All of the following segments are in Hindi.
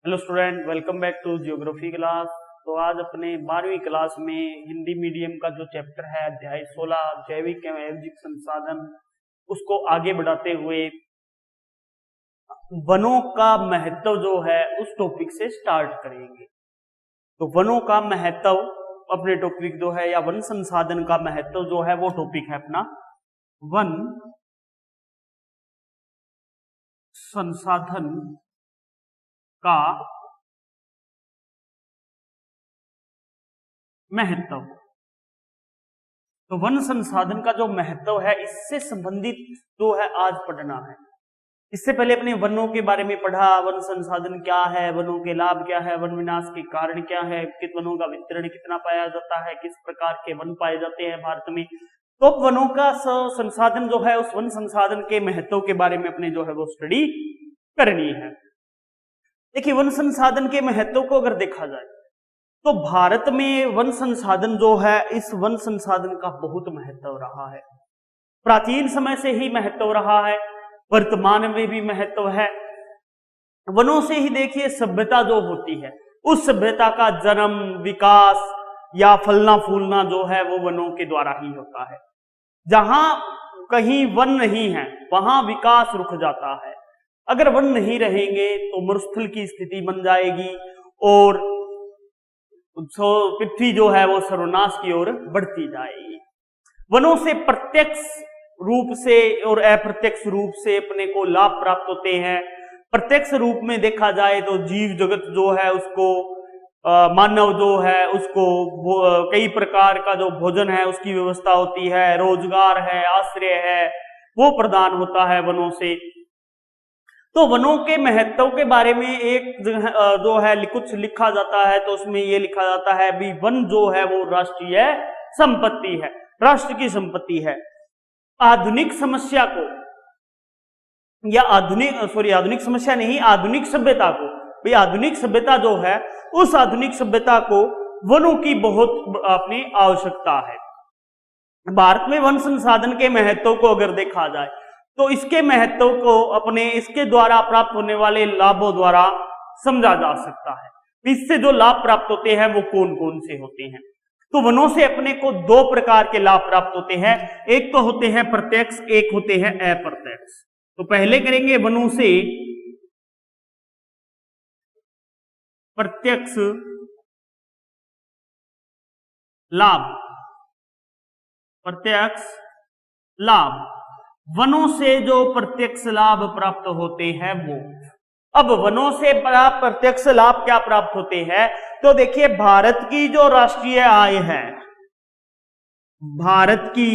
Hello student, welcome back to geography class. तो आज अपने 12वीं क्लास में हिंदी मीडियम का जो चैप्टर है अध्याय 16 जैविक एवं अजैविक संसाधन, उसको आगे बढ़ाते हुए वनों का महत्व जो है उस टॉपिक से स्टार्ट करेंगे। तो वनों का महत्व अपने टॉपिक जो है या वन संसाधन का महत्व जो है वो टॉपिक है अपना वन संसाधन का महत्व। तो वन संसाधन का जो महत्व है इससे संबंधित जो है आज पढ़ना है। इससे पहले अपने वनों के बारे में पढ़ा, वन संसाधन क्या है, वनों के लाभ क्या है, वन विनाश के कारण क्या है, किस वनों का वितरण कितना पाया जाता है, किस प्रकार के वन पाए जाते हैं भारत में। तो वनों का संसाधन जो है उस वन संसाधन के महत्व के बारे में अपने जो है वो स्टडी करनी है। देखिए, वन संसाधन के महत्व को अगर देखा जाए तो भारत में वन संसाधन जो है इस वन संसाधन का बहुत महत्व रहा है। प्राचीन समय से ही महत्व रहा है, वर्तमान में भी महत्व है। वनों से ही देखिए सभ्यता जो होती है उस सभ्यता का जन्म, विकास या फलना फूलना जो है वो वनों के द्वारा ही होता है। जहां कहीं वन नहीं है वहां विकास रुक जाता है। अगर वन नहीं रहेंगे तो मरुस्थल की स्थिति बन जाएगी और पृथ्वी जो है वो सर्वनाश की ओर बढ़ती जाएगी। वनों से प्रत्यक्ष रूप से और अप्रत्यक्ष रूप से अपने को लाभ प्राप्त होते हैं। प्रत्यक्ष रूप में देखा जाए तो जीव जगत जो है उसको मानव जो है उसको कई प्रकार का जो भोजन है उसकी व्यवस्था होती है, रोजगार है, आश्रय है, वो प्रदान होता है वनों से। तो वनों के महत्व के बारे में एक जो है कुछ लिखा जाता है तो उसमें ये लिखा जाता है भी वन जो है वो राष्ट्रीय संपत्ति है, राष्ट्र की संपत्ति है। आधुनिक समस्या को या आधुनिक समस्या नहीं, आधुनिक सभ्यता को, भाई आधुनिक सभ्यता जो है उस आधुनिक सभ्यता को वनों की बहुत अपनी आवश्यकता है। भारत में वन संसाधन के महत्व को अगर देखा जाए तो इसके महत्व को अपने इसके द्वारा प्राप्त होने वाले लाभों द्वारा समझा जा सकता है। इससे जो लाभ प्राप्त होते हैं वो कौन कौन से होते हैं। तो वनों से अपने को दो प्रकार के लाभ प्राप्त होते हैं, एक तो होते हैं प्रत्यक्ष, एक होते हैं अप्रत्यक्ष। तो पहले करेंगे वनों से प्रत्यक्ष लाभ। प्रत्यक्ष लाभ, वनों से जो प्रत्यक्ष लाभ प्राप्त होते हैं वो। अब वनों से प्रत्यक्ष लाभ क्या प्राप्त होते हैं तो देखिए, भारत की जो राष्ट्रीय आय है, भारत की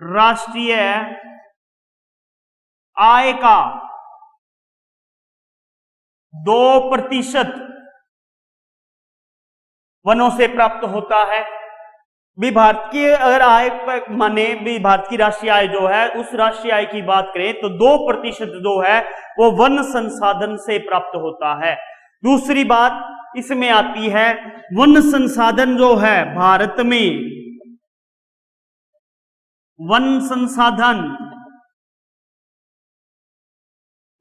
राष्ट्रीय आय का 2% वनों से प्राप्त होता है। भी भारत की अगर आय माने भी भारत की राष्ट्रीय आय जो है उस राष्ट्रीय आय की बात करें तो 2% जो है वो वन संसाधन से प्राप्त होता है। दूसरी बात इसमें आती है, वन संसाधन जो है भारत में, वन संसाधन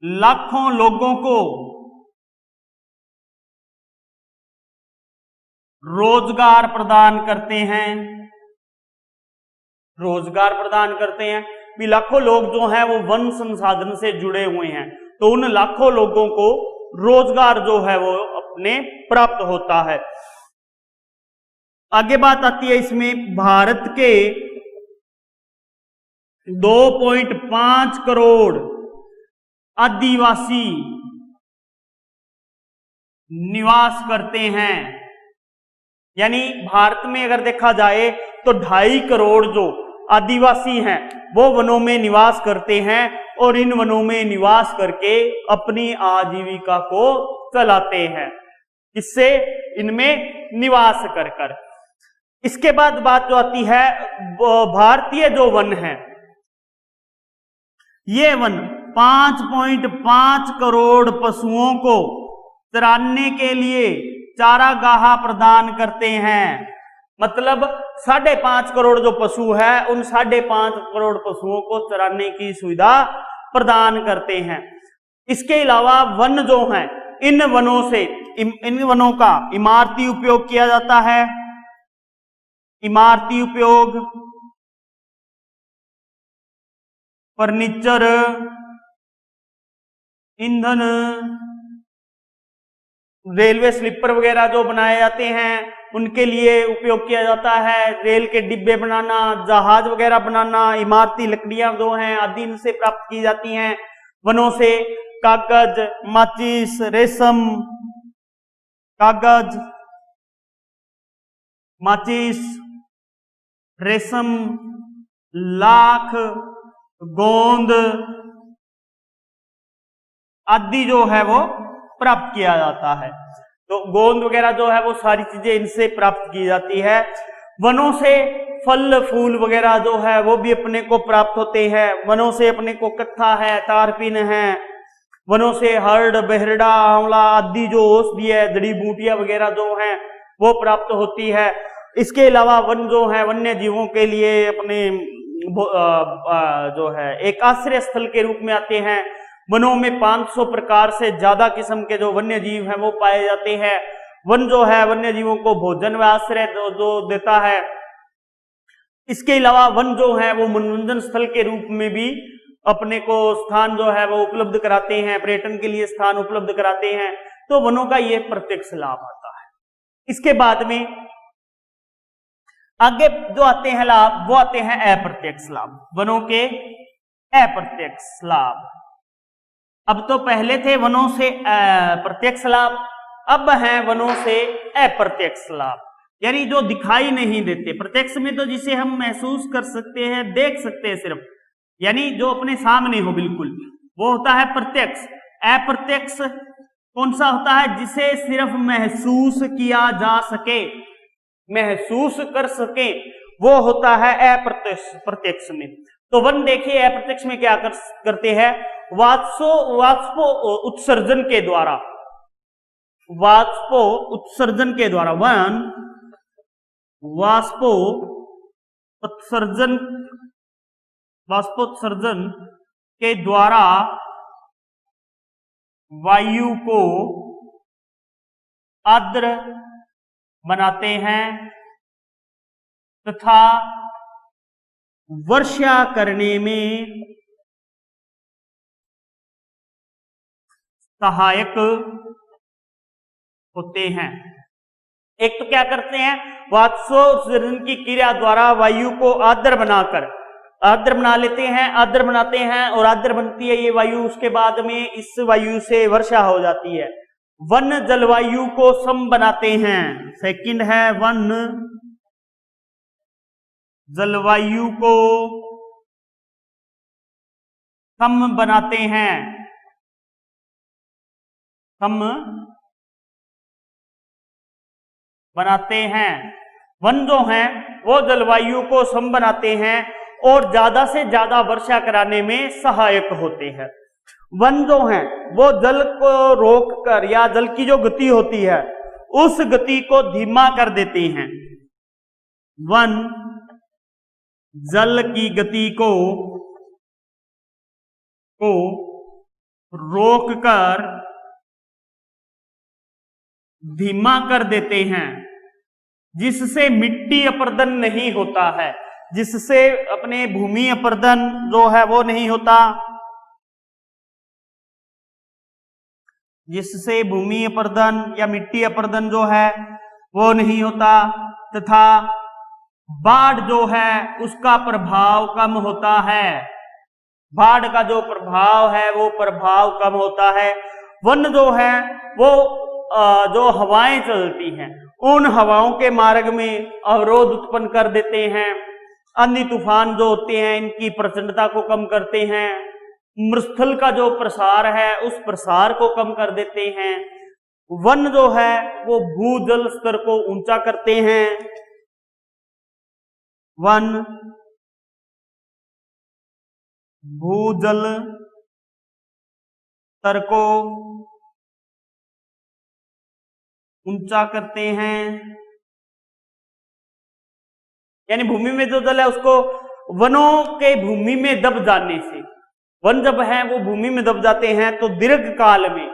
लाखों लोगों को रोजगार प्रदान करते हैं। रोजगार प्रदान करते हैं भी लाखों लोग जो हैं वो वन संसाधन से जुड़े हुए हैं, तो उन लाखों लोगों को रोजगार जो है वो अपने प्राप्त होता है। आगे बात आती है इसमें, भारत के 2.5 करोड़ आदिवासी निवास करते हैं। यानी भारत में अगर देखा जाए तो 2.5 करोड़ जो आदिवासी हैं वो वनों में निवास करते हैं और इन वनों में निवास करके अपनी आजीविका को चलाते हैं, इससे इनमें निवास कर कर। इसके बाद बात जो आती है, भारतीय जो वन है ये वन 5.5 करोड़ पशुओं को चराने के लिए चारागाह प्रदान करते हैं। मतलब 5.5 करोड़ जो पशु है उन 5.5 करोड़ पशुओं को चराने की सुविधा प्रदान करते हैं। इसके अलावा वन जो हैं, इन वनों का इमारती उपयोग किया जाता है। इमारती उपयोग, फर्नीचर, ईंधन, रेलवे स्लीपर वगैरह जो बनाए जाते हैं उनके लिए उपयोग किया जाता है। रेल के डिब्बे बनाना, जहाज वगैरह बनाना, इमारती लकड़ियां जो हैं आदि इनसे प्राप्त की जाती हैं वनों से। कागज, माचिस, रेशम, कागज, माचिस, रेशम, लाख, गोंद आदि जो है वो प्राप्त किया जाता है। तो गोंद वगैरह जो है वो सारी चीजें इनसे प्राप्त की जाती है। वनों से फल फूल वगैरह जो है वो भी अपने को प्राप्त होते हैं। वनों से अपने को कत्था है, तारपीन है, वनों से हर्ड, बहरड़ा, आंवला आदि जो औषधि है, जड़ी बूटियां वगैरह जो हैं वो प्राप्त होती है। इसके अलावा वन जो है वन्य जीवों के लिए अपने जो है एक आश्रय स्थल के रूप में आते हैं। वनों में 500 प्रकार से ज्यादा किस्म के जो वन्य जीव हैं वो पाए जाते हैं। वन जो है वन्य जीवों को भोजन व आश्रय जो देता है। इसके अलावा वन जो है वो मनोरंजन स्थल के रूप में भी अपने को स्थान जो है वो उपलब्ध कराते हैं, पर्यटन के लिए स्थान उपलब्ध कराते हैं। तो वनों का ये प्रत्यक्ष लाभ आता है। इसके बाद में आगे जो आते हैं लाभ वो आते हैं अप्रत्यक्ष लाभ, वनों के अप्रत्यक्ष लाभ। अब तो पहले थे वनों से प्रत्यक्ष लाभ, अब हैं वनों से अप्रत्यक्ष लाभ, यानी जो दिखाई नहीं देते। प्रत्यक्ष में तो जिसे हम महसूस कर सकते हैं, देख सकते हैं सिर्फ, यानी जो अपने सामने हो बिल्कुल, वो होता है प्रत्यक्ष। अप्रत्यक्ष कौन सा होता है? जिसे सिर्फ महसूस किया जा सके, महसूस कर सके, वो होता है अप्रत्यक्ष में। तो वन देखिए अप्रत्यक्ष में क्या करते हैं, वाष्पो उत्सर्जन के द्वारा, वाष्पो उत्सर्जन के द्वारा, वन वाष्पोत्सर्जन के द्वारा वायु को आर्द्र बनाते हैं तथा वर्षा करने में सहायक होते हैं। एक तो क्या करते हैं, वाष्पोत्सर्जन की क्रिया द्वारा वायु को आर्द्र बना लेते हैं, आर्द्र बनाते हैं, और आर्द्र बनती है ये वायु। उसके बाद में इस वायु से वर्षा हो जाती है। वन जलवायु को सम बनाते हैं। सेकंड है, वन जलवायु को सम बनाते हैं, सम बनाते हैं। वन जो हैं वो जलवायु को सम बनाते हैं और ज्यादा से ज्यादा वर्षा कराने में सहायक होते हैं। वन जो हैं वो जल को रोककर, या जल की जो गति होती है उस गति को धीमा कर देते हैं। वन जल की गति को रोककर धीमा कर देते हैं, जिससे मिट्टी अपरदन नहीं होता है, जिससे अपने भूमि अपरदन जो है वो नहीं होता, जिससे भूमि अपरदन या मिट्टी अपरदन जो है वो नहीं होता, तथा बाढ़ जो है उसका प्रभाव कम होता है। बाढ़ का जो प्रभाव है वो प्रभाव कम होता है। वन जो है वो जो हवाएं चलती हैं उन हवाओं के मार्ग में अवरोध उत्पन्न कर देते हैं। आंधी तूफान जो होते हैं इनकी प्रचंडता को कम करते हैं। मृस्थल का जो प्रसार है उस प्रसार को कम कर देते हैं। वन जो है वो भूजल स्तर को ऊंचा करते हैं। वन भूजल स्तर को ऊंचा करते हैं, यानी भूमि में जो जल है उसको वनों के भूमि में दब जाने से वन जब है वो भूमि में दब जाते हैं तो दीर्घ काल में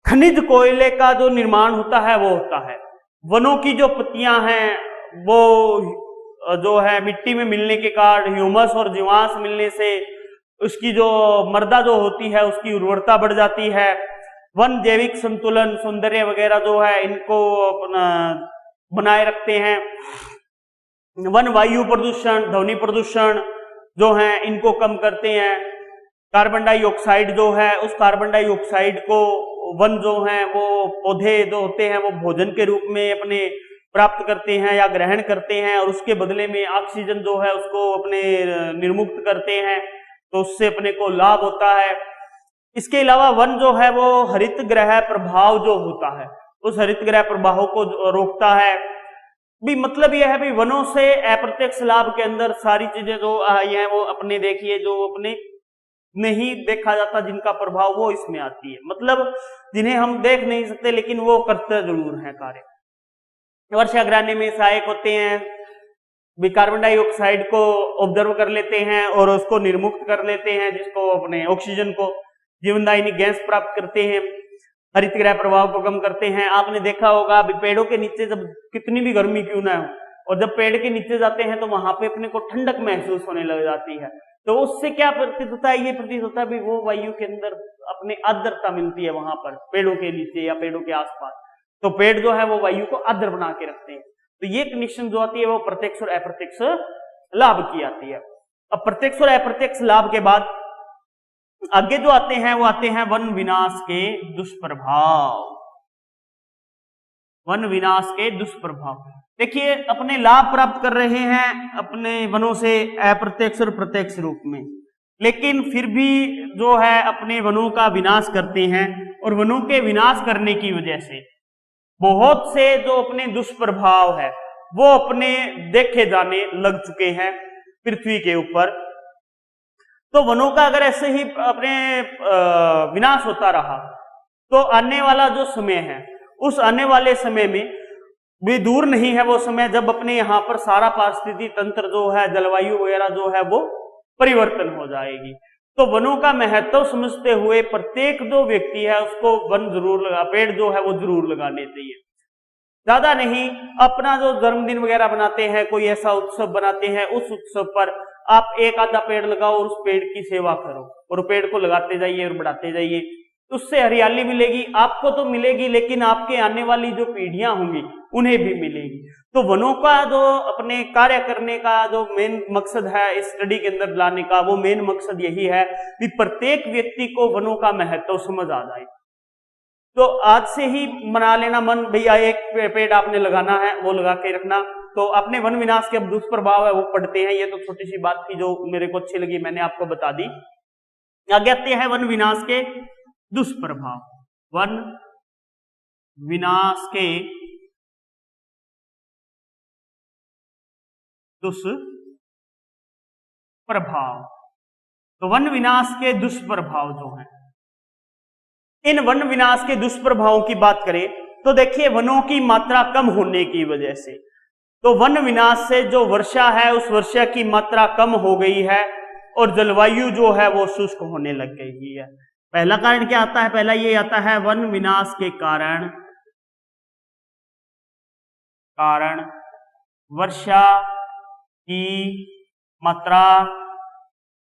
खनिज कोयले का जो निर्माण होता है वो होता है। वनों की जो पत्तियां हैं वो जो है मिट्टी में मिलने के कारण ह्यूमस और जीवांश मिलने से उसकी जो मृदा जो होती है उसकी उर्वरता बढ़ जाती है। वन जैविक संतुलन, सौंदर्य वगैरह जो है इनको अपना बनाए रखते हैं। वन वायु प्रदूषण, ध्वनि प्रदूषण जो है इनको कम करते हैं। कार्बन डाइऑक्साइड जो है उस कार्बन डाइऑक्साइड को वन जो है वो पौधे जो होते हैं वो भोजन के रूप में अपने प्राप्त करते हैं या ग्रहण करते हैं और उसके बदले में ऑक्सीजन जो है उसको अपने निर्मुक्त करते हैं, तो उससे अपने को लाभ होता है। इसके अलावा वन जो है वो हरित गृह प्रभाव जो होता है उस हरित गृह प्रभाव को रोकता है। भी मतलब यह है भी वनों से अप्रत्यक्ष लाभ के अंदर सारी चीजें जो आई हैं वो अपने देखिए जो अपने नहीं देखा जाता जिनका प्रभाव वो इसमें आती है, मतलब जिन्हें हम देख नहीं सकते लेकिन वो करते जरूर हैं कार्य। वर्षाग्राह्य में सहायक होते हैं, भी कार्बन डाइऑक्साइड को ऑब्जर्व कर लेते हैं और उसको निर्मुक्त कर लेते हैं, जिसको अपने ऑक्सीजन को जीवनदायिनी गैस प्राप्त करते हैं, हरित गृह प्रभाव को कम करते हैं। आपने देखा होगा अभी पेड़ों के नीचे जब कितनी भी गर्मी क्यों ना हो और जब पेड़ के नीचे जाते हैं तो वहां पे अपने को ठंडक महसूस होने लग जाती है, तो उससे क्या प्रतीत होता है, ये प्रतीत होता है भी वो वायु के अंदर अपने आर्द्रता मिलती है वहां पर पेड़ों के नीचे या पेड़ों के आसपास, तो पेड़ जो है वो वायु को आर्द्र बना के रखते हैं। तो ये कंडीशन जो आती है वो प्रत्यक्ष और अप्रत्यक्ष लाभ की आती है। अब प्रत्यक्ष और अप्रत्यक्ष लाभ के बाद आगे जो आते हैं वो आते हैं वन विनाश के दुष्प्रभाव। वन विनाश के दुष्प्रभाव, देखिए अपने लाभ प्राप्त कर रहे हैं अपने वनों से अप्रत्यक्ष और प्रत्यक्ष रूप में, लेकिन फिर भी जो है अपने वनों का विनाश करते हैं और वनों के विनाश करने की वजह से बहुत से जो अपने दुष्प्रभाव है वो अपने देखे जाने लग चुके हैं पृथ्वी के ऊपर। तो वनों का अगर ऐसे ही अपने विनाश होता रहा तो आने वाला जो समय है उस आने वाले समय में भी दूर नहीं है वो समय जब अपने यहाँ पर सारा पारिस्थितिक तंत्र जो है, जलवायु वगैरह जो है वो परिवर्तन हो जाएगी। तो वनों का महत्व समझते हुए प्रत्येक जो व्यक्ति है उसको वन जरूर लगा, पेड़ जो है वो जरूर लगाने चाहिए। ज्यादा नहीं, अपना जो जन्मदिन वगैरह बनाते हैं, कोई ऐसा उत्सव बनाते हैं, उस उत्सव पर आप एक आधा पेड़ लगाओ और उस पेड़ की सेवा करो और पेड़ को लगाते जाइए और बढ़ाते जाइए, उससे हरियाली मिलेगी, आपको तो मिलेगी लेकिन आपके आने वाली जो पीढ़ियां होंगी उन्हें भी मिलेगी। तो वनों का जो अपने कार्य करने का जो मेन मकसद है इस स्टडी के अंदर लाने का, वो मेन मकसद यही है कि प्रत्येक व्यक्ति को वनों का महत्व समझ आ जाए। तो आज से ही बना लेना मन, भैया एक पेड़ आपने लगाना है, वो लगा के रखना। तो अपने वन विनाश के अब दुष्प्रभाव है वो पढ़ते हैं। ये तो छोटी सी बात थी जो मेरे को अच्छी लगी, मैंने आपको बता दी। आगे आते हैं वन विनाश के दुष्प्रभाव। वन विनाश के दुष्प्रभाव। तो वन विनाश के दुष्प्रभाव जो हैं, इन वन विनाश के दुष्प्रभावों की बात करें तो देखिए वनों की मात्रा कम होने की वजह से, तो वन विनाश से जो वर्षा है उस वर्षा की मात्रा कम हो गई है और जलवायु जो है वो शुष्क होने लग गई है। पहला कारण क्या आता है? पहला ये आता है वन विनाश के कारण वर्षा की मात्रा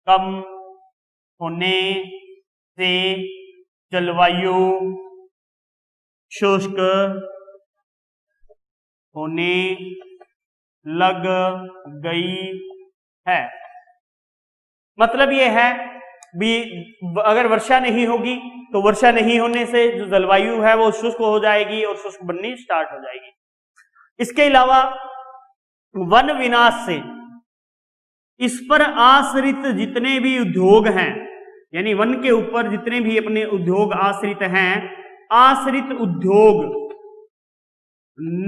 कम होने से जलवायु शुष्क होने लग गई है। मतलब यह है भी अगर वर्षा नहीं होगी तो वर्षा नहीं होने से जो जलवायु है वो शुष्क हो जाएगी और शुष्क बननी स्टार्ट हो जाएगी। इसके अलावा वन विनाश से इस पर आश्रित जितने भी उद्योग हैं, यानी वन के ऊपर जितने भी अपने उद्योग आश्रित हैं, आश्रित उद्योग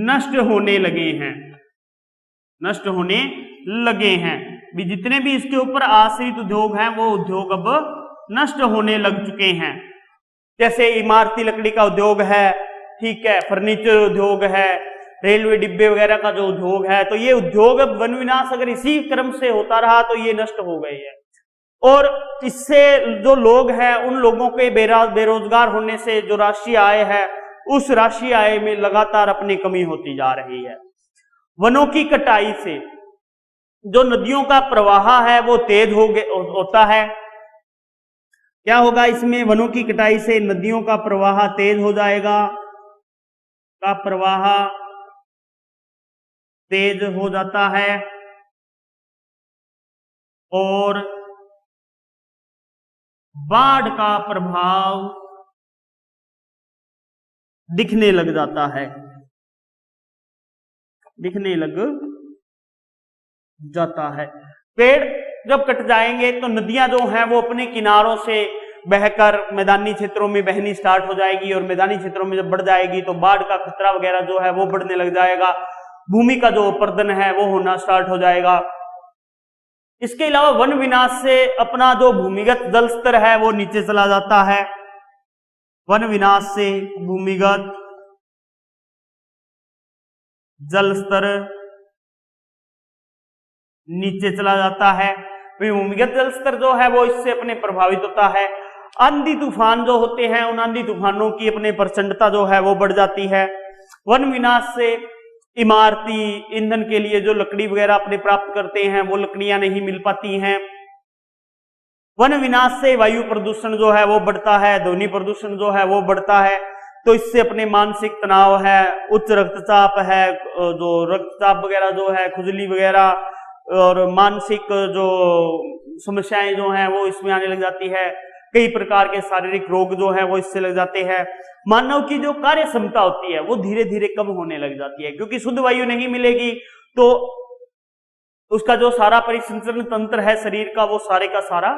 नष्ट होने लगे हैं। भी जितने भी इसके ऊपर आश्रित उद्योग हैं वो उद्योग अब नष्ट होने लग चुके हैं। जैसे इमारती लकड़ी का उद्योग है, ठीक है, फर्नीचर उद्योग है, रेलवे डिब्बे वगैरह का जो उद्योग है, तो ये उद्योग अब वन विनाश अगर इसी क्रम से होता रहा तो ये नष्ट हो गए हैं। और इससे जो लोग हैं उन लोगों के बेरोजगार होने से जो राष्ट्रीय आय है उस राष्ट्रीय आय में लगातार अपनी कमी होती जा रही है। वनों की कटाई से जो नदियों का प्रवाह है वो तेज होता है। क्या होगा इसमें? वनों की कटाई से नदियों का प्रवाह तेज हो जाएगा, का प्रवाह तेज हो जाता है और बाढ़ का प्रभाव दिखने लग जाता है, दिखने लग जाता है। पेड़ जब कट जाएंगे तो नदियां जो हैं वो अपने किनारों से बहकर मैदानी क्षेत्रों में बहनी स्टार्ट हो जाएगी और मैदानी क्षेत्रों में जब बढ़ जाएगी तो बाढ़ का खतरा वगैरह जो है वो बढ़ने लग जाएगा, भूमि का जो अपर्दन है वो होना स्टार्ट हो जाएगा। इसके अलावा वन विनाश से अपना जो भूमिगत जल स्तर है वो नीचे चला जाता है। वन विनाश से भूमिगत जल स्तर नीचे चला जाता है। भूमिगत जल स्तर जो है वो इससे अपने प्रभावित होता है। आंधी तूफान जो होते हैं उन आंधी तूफानों की अपने प्रचंडता जो है वो बढ़ जाती है। वन विनाश से इमारती ईंधन के लिए जो लकड़ी वगैरह अपने प्राप्त करते हैं वो लकड़ियां नहीं मिल पाती हैं। वन विनाश से वायु प्रदूषण जो है वो बढ़ता है, ध्वनि प्रदूषण जो है वो बढ़ता है। तो इससे अपने मानसिक तनाव है, उच्च रक्तचाप है, जो रक्तचाप वगैरह जो है, खुजली वगैरह और मानसिक जो समस्याएं जो हैं वो इसमें आने लग जाती है। कई प्रकार के शारीरिक रोग जो है वो इससे लग जाते हैं। मानव की जो कार्य क्षमता होती है वो धीरे धीरे कम होने लग जाती है, क्योंकि शुद्ध वायु नहीं मिलेगी तो उसका जो सारा परिसंचरण तंत्र है शरीर का वो सारे का सारा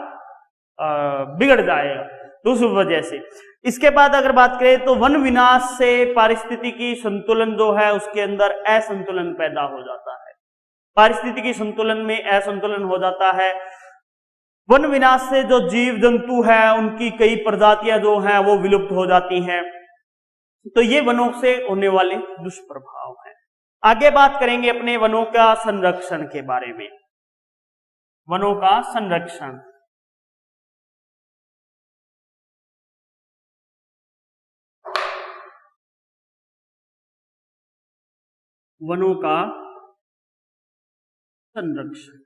बिगड़ जाएगा। तो उस वजह से इसके बाद अगर बात करें तो वन विनाश से पारिस्थितिकी संतुलन जो है उसके अंदर असंतुलन पैदा हो जाता है। पारिस्थितिकी संतुलन में असंतुलन हो जाता है। वन विनाश से जो जीव जंतु है उनकी कई प्रजातियां जो हैं वो विलुप्त हो जाती हैं। तो ये वनों से होने वाले दुष्प्रभाव हैं। आगे बात करेंगे अपने वनों का संरक्षण के बारे में। वनों का संरक्षण, वनों का संरक्षण।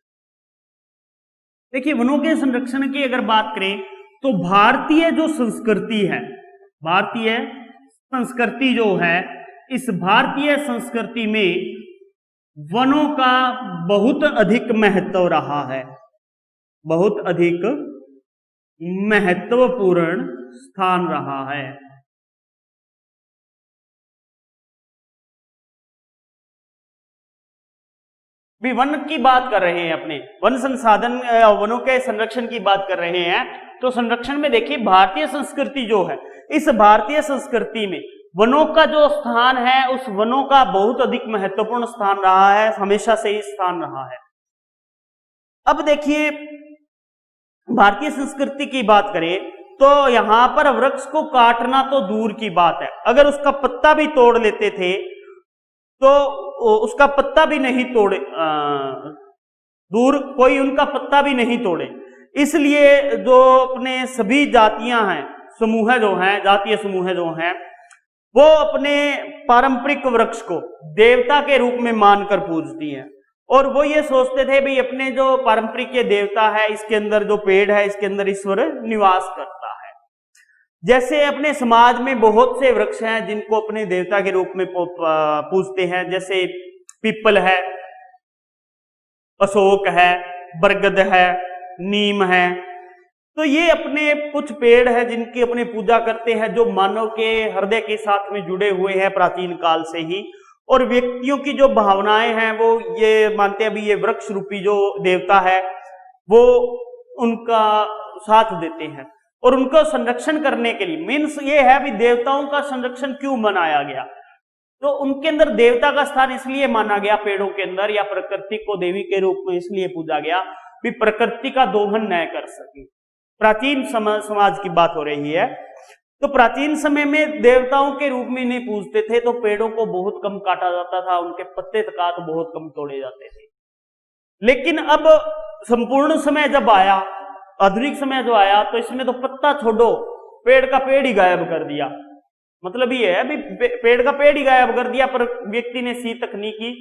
देखिए, वनों के संरक्षण की अगर बात करें तो भारतीय जो संस्कृति है, भारतीय संस्कृति जो है, इस भारतीय संस्कृति में वनों का बहुत अधिक महत्व रहा है, बहुत अधिक महत्वपूर्ण स्थान रहा है। भी वन की बात कर रहे हैं, अपने वन संसाधन वनों के संरक्षण की बात कर रहे हैं। तो संरक्षण में देखिए भारतीय संस्कृति जो है, इस भारतीय संस्कृति में वनों का जो स्थान है उस वनों का बहुत अधिक महत्वपूर्ण स्थान रहा है, हमेशा से ही स्थान रहा है। अब देखिए भारतीय संस्कृति की बात करें तो यहां पर वृक्ष को काटना तो दूर की बात है, अगर उसका पत्ता भी तोड़ लेते थे तो उसका पत्ता भी नहीं तोड़े, दूर कोई उनका पत्ता भी नहीं तोड़े। इसलिए जो अपने सभी जातियां हैं, समूह जो हैं, जातीय समूह जो हैं, वो अपने पारंपरिक वृक्ष को देवता के रूप में मानकर पूजती हैं। और वो ये सोचते थे भाई अपने जो पारंपरिक ये देवता है, इसके अंदर जो पेड़ है, इसके अंदर ईश्वर निवास करता है। जैसे अपने समाज में बहुत से वृक्ष हैं जिनको अपने देवता के रूप में पूजते हैं, जैसे पीपल है, अशोक है, बरगद है, नीम है। तो ये अपने कुछ पेड़ है जिनकी अपनी पूजा करते हैं, जो मानव के हृदय के साथ में जुड़े हुए हैं प्राचीन काल से ही। और व्यक्तियों की जो भावनाएं हैं वो ये मानते हैं भी ये वृक्ष रूपी जो देवता है वो उनका साथ देते हैं। और उनका संरक्षण करने के लिए मीन्स ये है भी देवताओं का संरक्षण क्यों मनाया गया, तो उनके अंदर देवता का स्थान इसलिए माना गया पेड़ों के अंदर, या प्रकृति को देवी के रूप में इसलिए पूजा गया भी प्रकृति का दोहन न कर सके। प्राचीन समाज की बात हो रही है। तो प्राचीन समय में देवताओं के रूप में इन्हें पूजते थे, तो पेड़ों को बहुत कम काटा जाता था, उनके पत्ते तकात बहुत कम तोड़े जाते थे। लेकिन अब संपूर्ण समय जब आया आधुनिक समय जो आया तो इसमें तो पत्ता छोड़ो, पेड़ का पेड़ ही गायब कर दिया। मतलब ये है अभी पेड़ का पेड़ ही गायब कर दिया, पर व्यक्ति ने सी तकनीकी,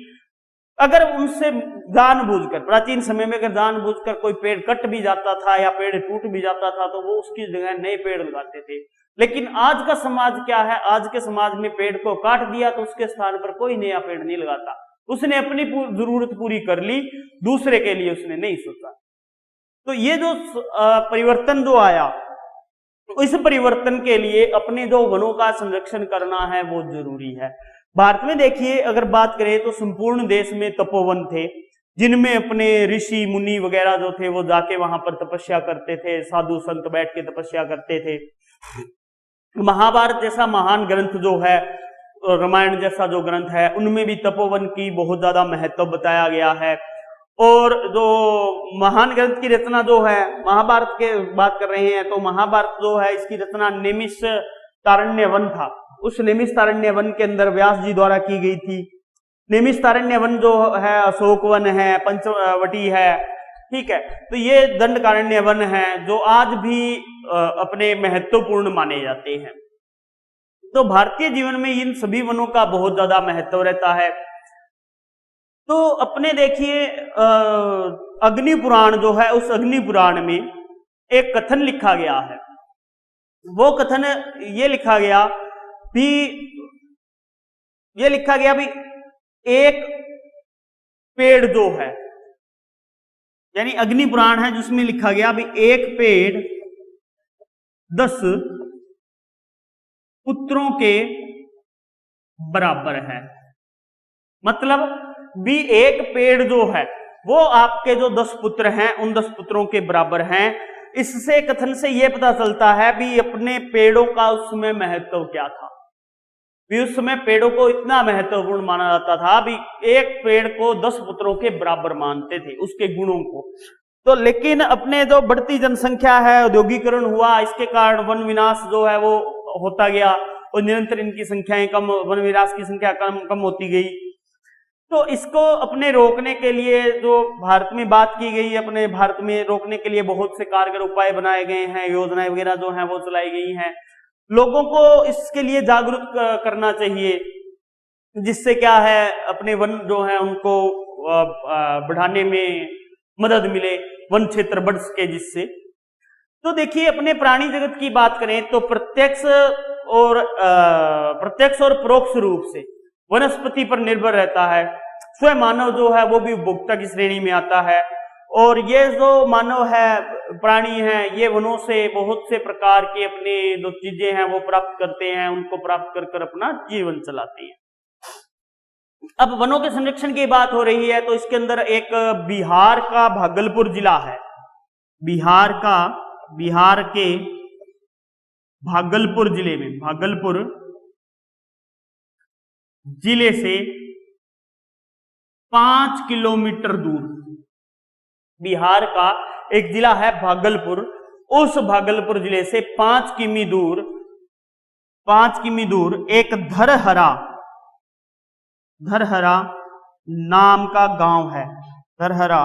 अगर उनसे जानबूझकर, प्राचीन समय में अगर जानबूझकर कोई पेड़ कट भी जाता था या पेड़ टूट भी जाता था तो वो उसकी जगह नए पेड़ लगाते थे। लेकिन आज का समाज क्या है, आज के समाज में पेड़ को काट दिया तो उसके स्थान पर कोई नया पेड़ नहीं लगाता। उसने अपनी जरूरत पूरी कर ली, दूसरे के लिए उसने नहीं सोचा। तो ये जो परिवर्तन जो आया, इस परिवर्तन के लिए अपने जो वनों का संरक्षण करना है वो जरूरी है। भारत में देखिए अगर बात करें तो संपूर्ण देश में तपोवन थे, जिनमें अपने ऋषि मुनि वगैरह जो थे वो जाके वहां पर तपस्या करते थे, साधु संत बैठ के तपस्या करते थे। महाभारत जैसा महान ग्रंथ जो है, रामायण जैसा जो ग्रंथ है, उनमें भी तपोवन की बहुत ज्यादा महत्व बताया गया है। और जो महान ग्रंथ की रचना जो है, महाभारत के बात कर रहे हैं तो महाभारत जो है इसकी रचना नैमिषारण्य वन था। उस नैमिषारण्य वन के अंदर व्यास जी द्वारा की गई थी। नैमिषारण्य वन जो है अशोक वन है, पंचवटी है, ठीक है। तो ये दंडकारण्य वन है जो आज भी अपने महत्वपूर्ण माने जाते हैं। तो भारतीय जीवन में इन सभी वनों का बहुत ज्यादा महत्व रहता है। तो अपने देखिए अग्नि पुराण जो है, उस अग्नि पुराण में एक कथन लिखा गया है। वो कथन ये लिखा गया भी एक पेड़ जो है, यानी अग्नि पुराण है जिसमें लिखा गया भी एक पेड़ 10 पुत्रों के बराबर है। मतलब भी एक पेड़ जो है वो आपके जो 10 पुत्र हैं उन 10 पुत्रों के बराबर हैं। इससे कथन से यह पता चलता है भी अपने पेड़ों का उस समय महत्व क्या था। भी उस समय पेड़ों को इतना महत्वपूर्ण माना जाता था भी एक पेड़ को 10 पुत्रों के बराबर मानते थे, उसके गुणों को। तो लेकिन अपने जो बढ़ती जनसंख्या है, औद्योगिकरण हुआ, इसके कारण वन विनाश जो है वो होता गया और निरंतर इनकी संख्याएं कम, वन विनाश की संख्या कम होती गई। तो इसको अपने रोकने के लिए जो भारत में बात की गई, अपने भारत में रोकने के लिए बहुत से कारगर उपाय बनाए गए हैं, योजनाएं वगैरह जो हैं वो चलाई गई हैं। लोगों को इसके लिए जागरूक करना चाहिए, जिससे क्या है अपने वन जो है उनको बढ़ाने में मदद मिले, वन क्षेत्र बढ़ सके जिससे। तो देखिए अपने प्राणी जगत की बात करें तो प्रत्यक्ष और परोक्ष रूप से वनस्पति पर निर्भर रहता है। स्वयं मानव जो है वो भी उपभोक्ता की श्रेणी में आता है। और ये जो मानव है, प्राणी हैं, ये वनों से बहुत से प्रकार के अपने जो चीजें हैं वो प्राप्त करते हैं, उनको प्राप्त कर अपना जीवन चलाते हैं। अब वनों के संरक्षण की बात हो रही है तो इसके अंदर एक बिहार का भागलपुर जिला है। बिहार के भागलपुर जिले में, भागलपुर जिले से 5 किलोमीटर दूर बिहार का एक जिला है भागलपुर। उस भागलपुर जिले से 5 किमी दूर एक धरहरा नाम का गांव है। धरहरा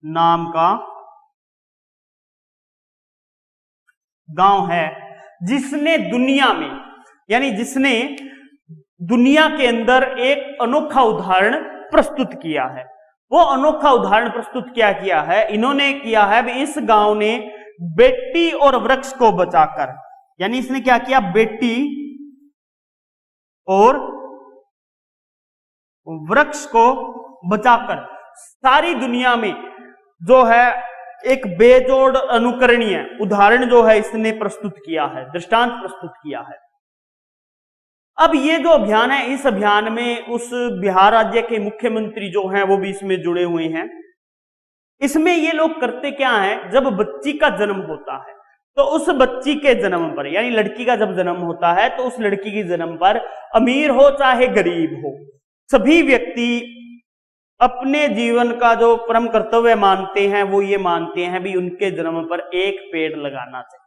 नाम का गांव है जिसने दुनिया के अंदर एक अनोखा उदाहरण प्रस्तुत किया है। वो अनोखा उदाहरण प्रस्तुत क्या किया है इन्होंने किया है भी इस गांव ने बेटी और वृक्ष को बचाकर, यानी इसने क्या किया, बेटी और वृक्ष को बचाकर सारी दुनिया में जो है एक बेजोड़ अनुकरणीय उदाहरण जो है इसने प्रस्तुत किया है, दृष्टांत प्रस्तुत किया है। अब ये जो अभियान है, इस अभियान में उस बिहार राज्य के मुख्यमंत्री जो हैं वो भी इसमें जुड़े हुए हैं। इसमें ये लोग करते क्या हैं, जब बच्ची का जन्म होता है तो उस बच्ची के जन्म पर, यानी लड़की का जब जन्म होता है तो उस लड़की के जन्म पर अमीर हो चाहे गरीब हो, सभी व्यक्ति अपने जीवन का जो परम कर्तव्य मानते हैं वो ये मानते हैं भी उनके जन्म पर एक पेड़ लगाना चाहिए।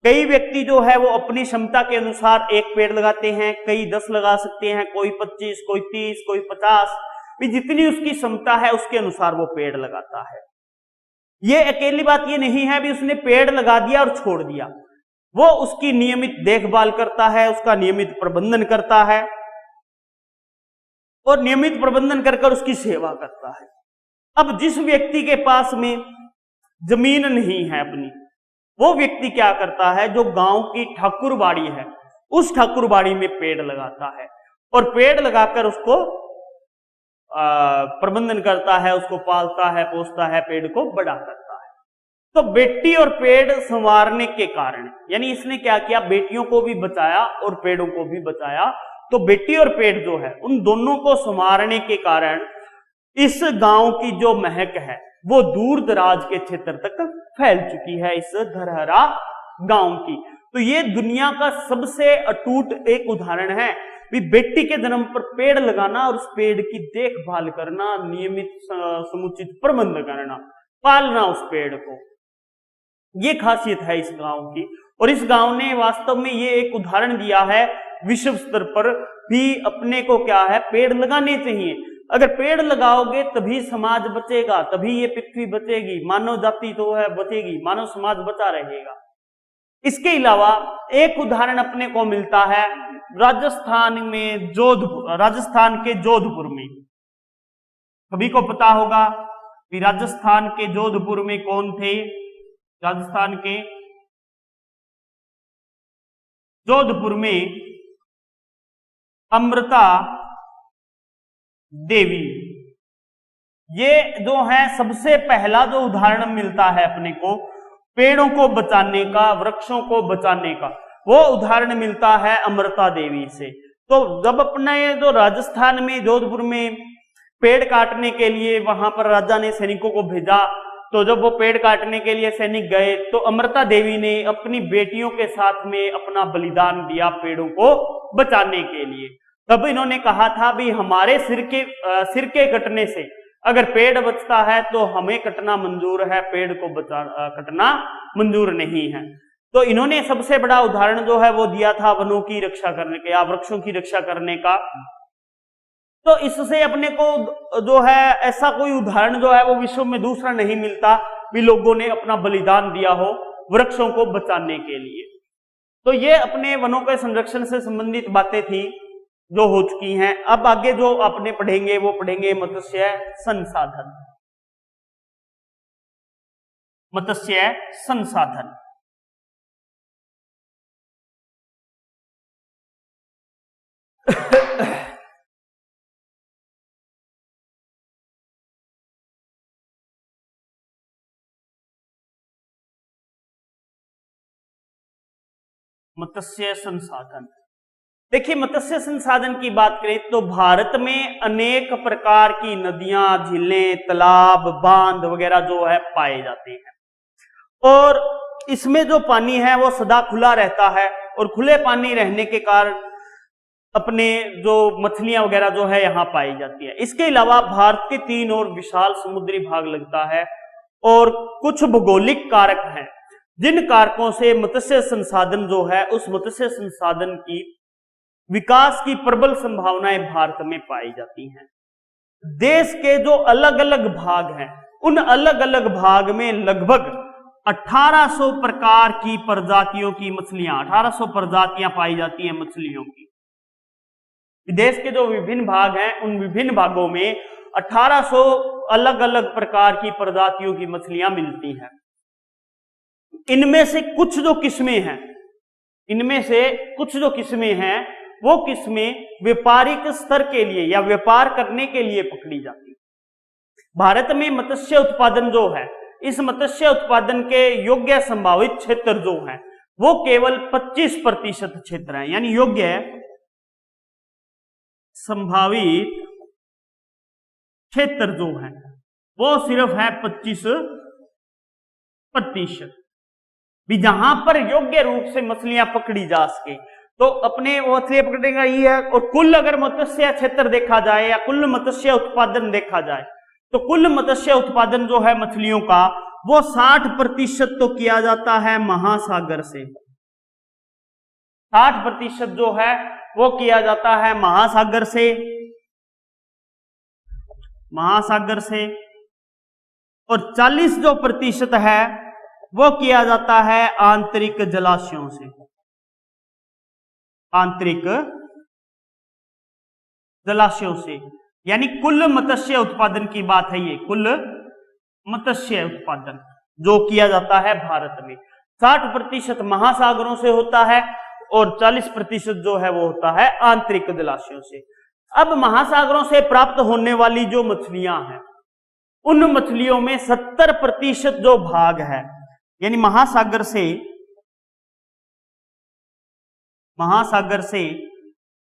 कई व्यक्ति जो है वो अपनी क्षमता के अनुसार एक पेड़ लगाते हैं, कई 10 लगा सकते हैं, कोई 25, कोई 30, कोई 50, भी जितनी उसकी क्षमता है उसके अनुसार वो पेड़ लगाता है। ये अकेली बात ये नहीं है भी उसने पेड़ लगा दिया और छोड़ दिया, वो उसकी नियमित देखभाल करता है, उसका नियमित प्रबंधन करता है और नियमित प्रबंधन कर उसकी सेवा करता है। अब जिस व्यक्ति के पास में जमीन नहीं है अपनी, वो व्यक्ति क्या करता है, जो गांव की ठाकुरबाड़ी है उस ठाकुरबाड़ी में पेड़ लगाता है और पेड़ लगाकर उसको प्रबंधन करता है, उसको पालता है, पोसता है, पेड़ को बड़ा करता है। तो बेटी और पेड़ संवारने के कारण, यानी इसने क्या किया, बेटियों को भी बचाया और पेड़ों को भी बचाया। तो बेटी और पेड़ जो है उन दोनों को संवारने के कारण इस गांव की जो महक है वो दूर दराज के क्षेत्र तक फैल चुकी है, इस धरहरा गांव की। तो ये दुनिया का सबसे अटूट एक उदाहरण है भी बेटी के जन्म पर पेड़ लगाना और उस पेड़ की देखभाल करना, नियमित समुचित प्रबंध करना, पालना उस पेड़ को। ये खासियत है इस गांव की और इस गांव ने वास्तव में ये एक उदाहरण दिया है विश्व स्तर पर भी अपने को क्या है, पेड़ लगाने चाहिए। अगर पेड़ लगाओगे तभी समाज बचेगा, तभी ये पृथ्वी बचेगी, मानव जाति तो है बचेगी, मानव समाज बचा रहेगा। इसके अलावा एक उदाहरण अपने को मिलता है राजस्थान में, राजस्थान के जोधपुर में। सभी को पता होगा कि राजस्थान के जोधपुर में कौन थे, राजस्थान के जोधपुर में अमृता देवी। ये जो है सबसे पहला जो उदाहरण मिलता है अपने को पेड़ों को बचाने का, वृक्षों को बचाने का, वो उदाहरण मिलता है अमृता देवी से। तो जब अपने जो राजस्थान में जोधपुर में पेड़ काटने के लिए वहां पर राजा ने सैनिकों को भेजा, तो जब वो पेड़ काटने के लिए सैनिक गए तो अमृता देवी ने अपनी बेटियों के साथ में अपना बलिदान दिया पेड़ों को बचाने के लिए। तब इन्होंने कहा था भी हमारे सिर के कटने से अगर पेड़ बचता है तो हमें कटना मंजूर है, पेड़ को कटना मंजूर नहीं है। तो इन्होंने सबसे बड़ा उदाहरण जो है वो दिया था वनों की रक्षा करने का या वृक्षों की रक्षा करने का। तो इससे अपने को जो है ऐसा कोई उदाहरण जो है वो विश्व में दूसरा नहीं मिलता भी लोगों ने अपना बलिदान दिया हो वृक्षों को बचाने के लिए। तो ये अपने वनों के संरक्षण से संबंधित बातें थी जो हो चुकी हैं। अब आगे जो आपने पढ़ेंगे वो पढ़ेंगे मत्स्य संसाधन। मत्स्य संसाधन मत्स्य संसाधन, देखिए मत्स्य संसाधन की बात करें तो भारत में अनेक प्रकार की नदियां, झीलें, तालाब, बांध वगैरह जो है पाए जाते हैं और इसमें जो पानी है वो सदा खुला रहता है और खुले पानी रहने के कारण अपने जो मछलियां वगैरह जो है यहाँ पाई जाती है। इसके अलावा भारत के 3 और विशाल समुद्री भाग लगता है और कुछ भौगोलिक कारक हैं जिन कारकों से मत्स्य संसाधन जो है उस मत्स्य संसाधन की विकास की प्रबल संभावनाएं भारत में पाई जाती हैं। देश के जो अलग अलग भाग हैं उन अलग अलग भाग में लगभग 1800 प्रकार की प्रजातियों की मछलियां, 1800 प्रजातियां पाई जाती हैं मछलियों की। देश के जो विभिन्न भाग हैं उन विभिन्न भागों में 1800 अलग अलग प्रकार की प्रजातियों की मछलियां मिलती हैं। इनमें से कुछ जो किस्में हैं वो किस्में व्यापारिक स्तर के लिए या व्यापार करने के लिए पकड़ी जाती है। भारत में मत्स्य उत्पादन जो है, इस मत्स्य उत्पादन के योग्य संभावित क्षेत्र जो है वो केवल 25% क्षेत्र है, यानी योग्य संभावित क्षेत्र जो है वो सिर्फ है 25%। भी जहां पर योग्य रूप से मछलियां पकड़ी जा सके तो अपने मछलियां पकड़ने का ये है। और कुल अगर मत्स्य क्षेत्र देखा जाए या कुल मत्स्य उत्पादन देखा जाए तो कुल मत्स्य उत्पादन जो है मछलियों का वो 60% तो किया जाता है महासागर से। 60% जो है वो किया जाता है महासागर से और 40 जो प्रतिशत है वो किया जाता है आंतरिक जलाशयों से। आंतरिक जलाशयों से, यानी कुल मत्स्य उत्पादन की बात है ये, कुल मत्स्य उत्पादन जो किया जाता है भारत में। 60% महासागरों से होता है और 40% जो है वो होता है आंतरिक जलाशयों से। अब महासागरों से प्राप्त होने वाली जो मछलियां हैं, उन मछलियों में 70% जो भाग है, यानी महासागर से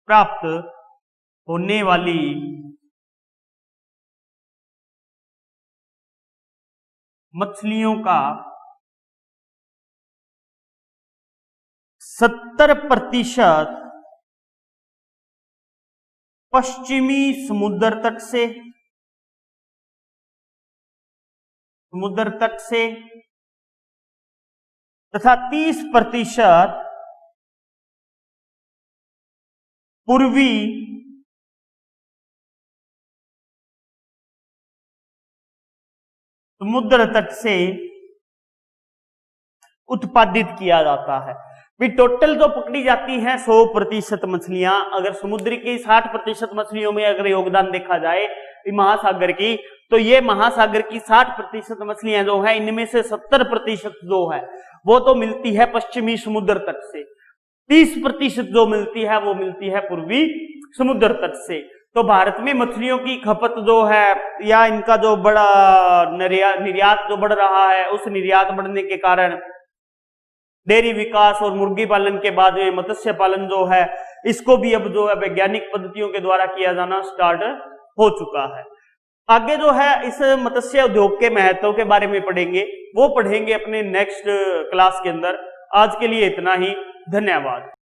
प्राप्त होने वाली मछलियों का 70% पश्चिमी समुद्र तट से तथा 30% पूर्वी समुद्र तट से उत्पादित किया जाता है। भी टोटल जो पकड़ी जाती है 100% मछलियां, अगर समुद्र की 60% मछलियों में अगर योगदान देखा जाए महासागर की, तो ये महासागर की 60% मछलियां जो है, इनमें से 70% जो है वो तो मिलती है पश्चिमी समुद्र तट से, 30% जो मिलती है वो मिलती है पूर्वी समुद्र तट से। तो भारत में मछलियों की खपत जो है या इनका जो बड़ा निर्यात जो बढ़ रहा है, उस निर्यात बढ़ने के कारण डेयरी विकास और मुर्गी पालन के बाद में मत्स्य पालन जो है, इसको भी अब जो है वैज्ञानिक पद्धतियों के द्वारा किया जाना स्टार्ट हो चुका है। आगे जो है इस मत्स्य उद्योग के महत्व के बारे में पढ़ेंगे, वो पढ़ेंगे अपने नेक्स्ट क्लास के अंदर। आज के लिए इतना ही, धन्यवाद।